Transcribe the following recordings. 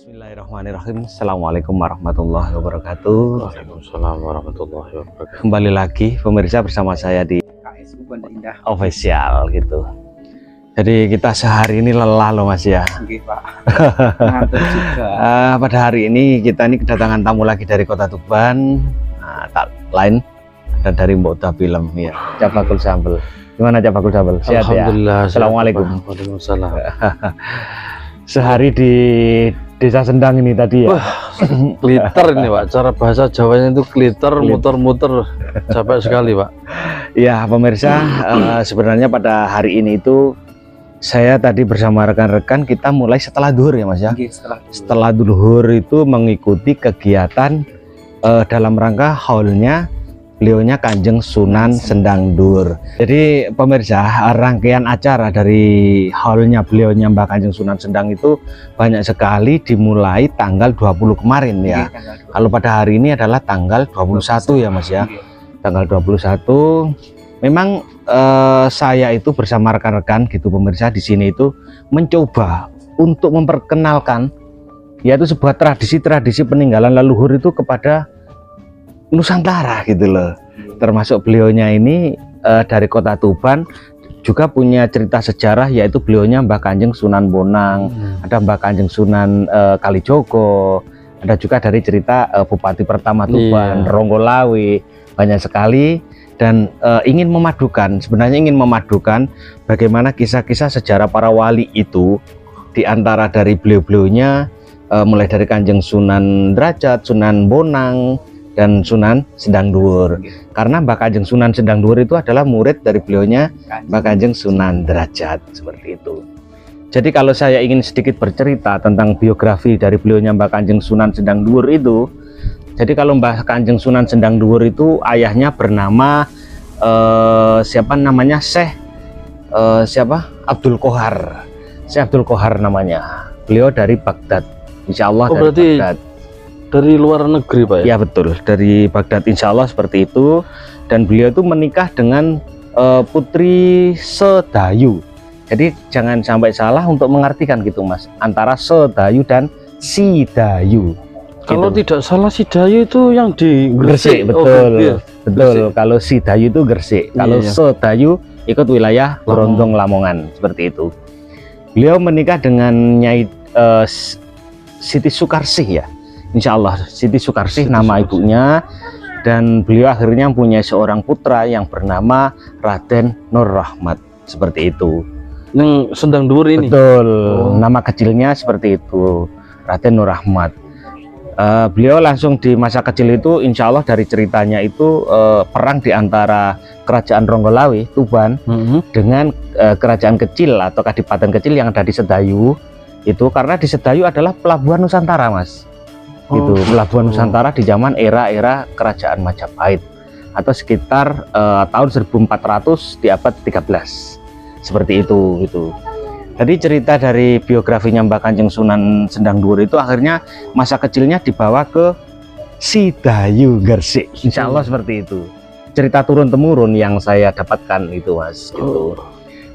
Bismillahirrahmanirrahim. Assalamualaikum warahmatullahi wabarakatuh. Waalaikumsalam warahmatullahi wabarakatuh. Kembali lagi pemirsa bersama saya di KSU Banda Indah Official gitu. Jadi kita sehari ini lelah loh Mas ya. Oke, Pak. Ngantuk juga. Pada hari ini kita ini kedatangan tamu lagi dari Kota Tuban. Nah, tak lain ada dari Mbok Film ya. Cafakul Sambel. Gimana Cafakul Sambel? Sehat ya? Alhamdulillah. Assalamualaikum. Waalaikumsalam. Sehari di Desa Sendang ini tadi ya. Kliter ini Pak, cara bahasa Jawanya itu kliter, muter-muter, capek sekali Pak. Ya pemirsa, sebenarnya pada hari ini itu saya tadi bersama rekan-rekan kita mulai setelah duhur ya Mas ya. Oke, Setelah duhur itu mengikuti kegiatan dalam rangka haulnya beliaunya Kanjeng Sunan Sendang Dur. Jadi pemirsa, rangkaian acara dari haulnya beliaunya Mbah Kanjeng Sunan Sendang itu banyak sekali, dimulai tanggal 20 kemarin ya. Kalau pada hari ini adalah tanggal 21 ya Mas ya. Tanggal 21 memang saya itu bersama rekan-rekan gitu pemirsa di sini itu mencoba untuk memperkenalkan yaitu sebuah tradisi-tradisi peninggalan leluhur itu kepada Nusantara gitu loh. Termasuk beliaunya ini dari Kota Tuban juga punya cerita sejarah, yaitu beliaunya Mbah Kanjeng Sunan Bonang, ada Mbah Kanjeng Sunan Kalijogo, ada juga dari cerita Bupati pertama Tuban, Ronggolawe, banyak sekali. Dan sebenarnya ingin memadukan bagaimana kisah-kisah sejarah para wali itu, di antara dari beliau-beliaunya mulai dari Kanjeng Sunan Derajat, Sunan Bonang, dan Sunan Sendang Dur. Karena Mbah Kanjeng Sunan Sendang Dur itu adalah murid dari beliaunya Mbah Kanjeng Sunan Derajat, seperti itu. Jadi kalau saya ingin sedikit bercerita tentang biografi dari beliaunya Mbah Kanjeng Sunan Sendang Dur itu, jadi kalau Mbah Kanjeng Sunan Sendang Dur itu ayahnya bernama siapa namanya, Syekh Abdul Qohar. Syekh Abdul Qohar namanya. Beliau dari Baghdad. Insya Allah dari berarti Baghdad. Dari luar negeri Pak ya? Ya betul, dari Baghdad insya Allah seperti itu. Dan beliau itu menikah dengan putri Sedayu. Jadi jangan sampai salah untuk mengartikan gitu Mas, antara Sedayu dan Sidayu. Kalau gitu. tidak salah Sidayu itu yang di Gresik, betul. Betul, kalau Sidayu itu Gresik, kalau Sedayu ikut wilayah Brondong Lamongan, seperti itu. Beliau menikah dengan Nyai Siti Sukarsih ya. Insya Allah Siti Sukarsih nama ibunya, dan beliau akhirnya punya seorang putra yang bernama Raden Nur Rahmat, seperti itu. Yang Sendang Dur ini? Betul, nama kecilnya seperti itu, Raden Nur Rahmat. Beliau langsung di masa kecil itu insya Allah dari ceritanya itu perang di antara kerajaan Ronggolawe, Tuban, dengan kerajaan kecil atau kadipaten kecil yang ada di Sedayu itu, karena di Sedayu adalah pelabuhan Nusantara Mas. Gitu, pelabuhan Nusantara di zaman era kerajaan Majapahit atau sekitar tahun 1400 di abad 13, seperti itu gitu. Jadi cerita dari biografinya Mbah Kanjeng Sunan Sendang Dur itu akhirnya masa kecilnya dibawa ke Sidayu Gresik, insya Allah seperti itu. Cerita turun temurun yang saya dapatkan itu Mas gitu.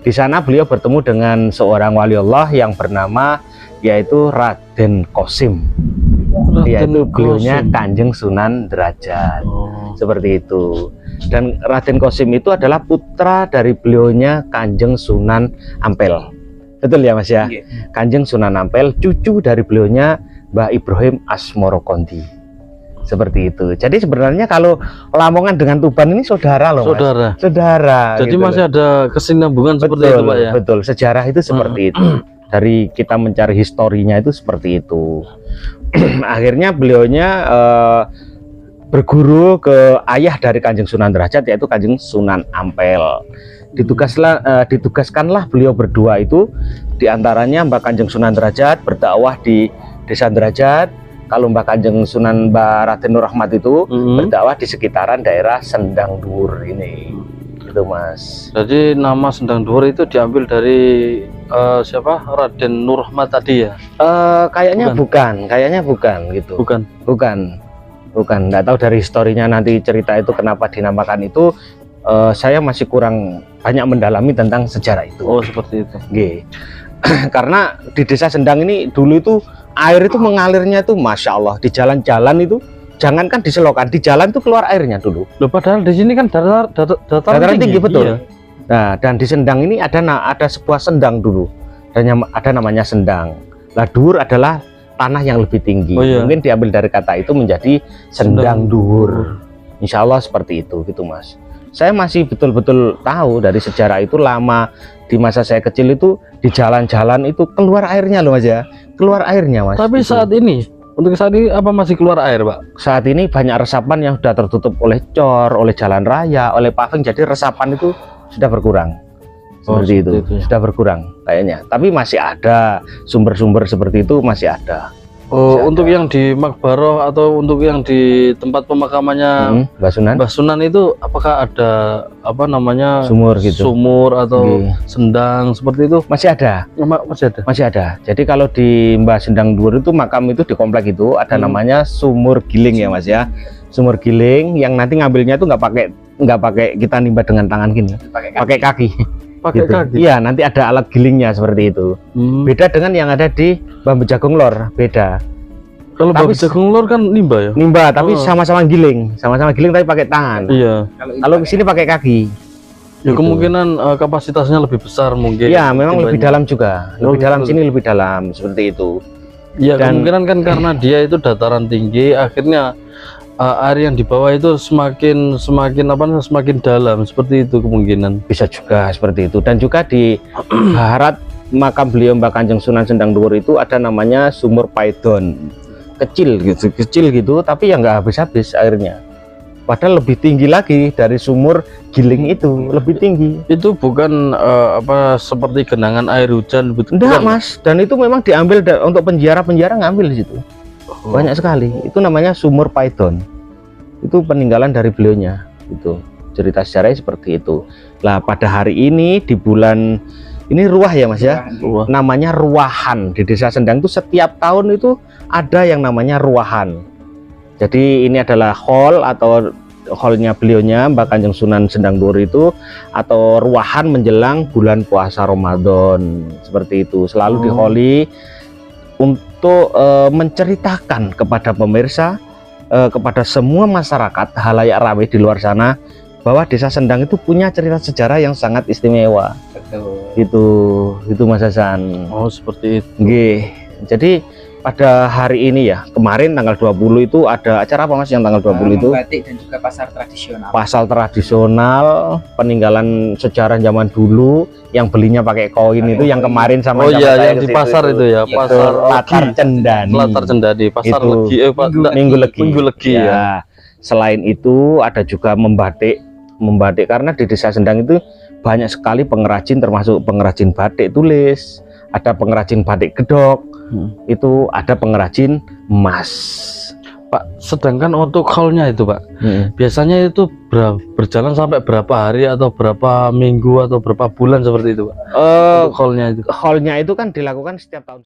Di sana beliau bertemu dengan seorang wali Allah yang bernama yaitu Raden Qasim. Yaitu beliaunya Kanjeng Sunan Derajat, seperti itu. Dan Raden Qasim itu adalah putra dari beliaunya Kanjeng Sunan Ampel, betul ya Mas ya? Kanjeng Sunan Ampel, cucu dari beliaunya Mbah Ibrahim Asmorokondi, seperti itu. Jadi sebenarnya kalau Lamongan dengan Tuban ini saudara loh Mas. Saudara. Jadi gitu masih ada kesinambungan seperti itu Pak ya? Betul, sejarah itu seperti itu. Dari kita mencari historinya itu seperti itu. Akhirnya beliaunya berguru ke ayah dari Kanjeng Sunan Derajat, yaitu Kanjeng Sunan Ampel. Ditugaskanlah beliau berdua itu, diantaranya Mbah Kanjeng Sunan Derajat berdakwah di Desa Derajat. Kalau Mbah Kanjeng Sunan Mbah Raden Nur Rahmat itu berdakwah di sekitaran daerah Sendang Dur ini. Itu Mas. Jadi nama Sendang Dur itu diambil dari siapa? Raden Nur Rahmat tadi ya? Kayaknya bukan gitu. Bukan. Nggak tahu dari historinya nanti cerita itu kenapa dinamakan itu. Saya masih kurang banyak mendalami tentang sejarah itu. Oh seperti itu. Karena di Desa Sendang ini dulu itu air itu mengalirnya itu masya Allah di jalan-jalan itu, jangankan di selokan, di jalan tuh keluar airnya dulu. Loh, padahal di sini kan dataran Tinggi betul. Iya. Nah, dan di Sendang ini ada sebuah sendang dulu, dan ada namanya Sendang. Lah dur adalah tanah yang lebih tinggi. Oh, iya. Mungkin diambil dari kata itu menjadi Sendang Dur. Insya Allah seperti itu gitu Mas. Saya masih betul-betul tahu dari sejarah itu, lama di masa saya kecil itu di jalan-jalan itu keluar airnya loh Mas ya. Keluar airnya Mas. Tapi gitu. saat ini apa masih keluar air, Pak? Saat ini banyak resapan yang sudah tertutup oleh cor, oleh jalan raya, oleh paving, jadi resapan itu sudah berkurang. Seperti itu sudah berkurang kayaknya. Tapi masih ada sumber-sumber seperti itu, masih ada. Oh, Masih untuk ada. yang di Makbaroh atau untuk yang di tempat pemakamannya Mbak Sunan, Mbah Sunan itu apakah ada apa namanya sumur gitu. sumur atau Iya. sendang seperti itu? Masih ada. Masih ada. Masih ada. Jadi kalau di Mbah Sendang Dur itu makam itu di komplek itu ada namanya sumur giling ya Mas ya. Sumur giling yang nanti ngambilnya itu nggak pakai kita nimba dengan tangan gini, pakai kaki. Pakai Gitu. kaki. Iya, nanti ada alat gilingnya seperti itu. Beda dengan yang ada di Bambu Jagung Lor, beda. Kalau Tapi Bambu Jagung Lor kan nimba ya? Nimba tapi Oh. sama-sama giling tapi pakai tangan. Iya. Kalau di sini pakai kaki. Ya Gitu. kemungkinan kapasitasnya lebih besar mungkin. Iya, memang lebih timbanya. dalam juga. Lebih Oh, dalam gitu. sini lebih dalam seperti itu. Iya, Dan- kemungkinan kan karena dia itu dataran tinggi, akhirnya air yang di bawah itu semakin dalam, seperti itu kemungkinan. Bisa juga seperti itu. Dan juga di barat makam beliau Mbah Kanjeng Sunan Sendang Dur itu ada namanya sumur Paidon. Kecil gitu, tapi ya nggak habis-habis airnya. Padahal lebih tinggi lagi dari sumur giling itu, lebih tinggi. Itu bukan seperti genangan air hujan, Enggak bukan? Mas, dan itu memang diambil untuk penjara ngambil di situ. Oh. Banyak sekali. Itu namanya sumur Paidon. Itu peninggalan dari beliaunya. Itu cerita sejarahnya seperti itu. Lah pada hari ini di bulan ini Ruah ya Mas ya. Wah. Namanya Ruahan di Desa Sendang itu setiap tahun itu ada yang namanya Ruahan. Jadi ini adalah hallnya beliaunya Mbah Kanjeng Sunan Sendang Dur itu, atau Ruahan menjelang bulan puasa Ramadan seperti itu. Selalu diholi untuk menceritakan kepada pemirsa, kepada semua masyarakat halayak ramai di luar sana, bahwa Desa Sendang itu punya cerita sejarah yang sangat istimewa. Betul. Itu Mas Hasan. Oh, seperti itu. Nggih. Jadi pada hari ini ya, kemarin tanggal 20 itu ada acara apa Mas yang tanggal 20 itu? Batik dan juga pasar tradisional. Pasar tradisional, peninggalan sejarah zaman dulu yang belinya pakai koin itu yang kemarin sama Oh sama iya, saya yang ke di situ pasar itu ya, Iya, pasar Latar Legi. Cendani. Latar Cendani, pasar Itu. Legi, Minggu Legi. Minggu Legi ya. Ya. Selain itu ada juga membatik karena di Desa Sendang itu banyak sekali pengrajin, termasuk pengrajin batik tulis, ada pengrajin batik gedok, itu ada pengrajin emas. Pak, sedangkan untuk hallnya itu Pak, biasanya itu berjalan sampai berapa hari atau berapa minggu atau berapa bulan seperti itu Pak? Untuk hallnya itu. Hallnya itu kan dilakukan setiap tahun.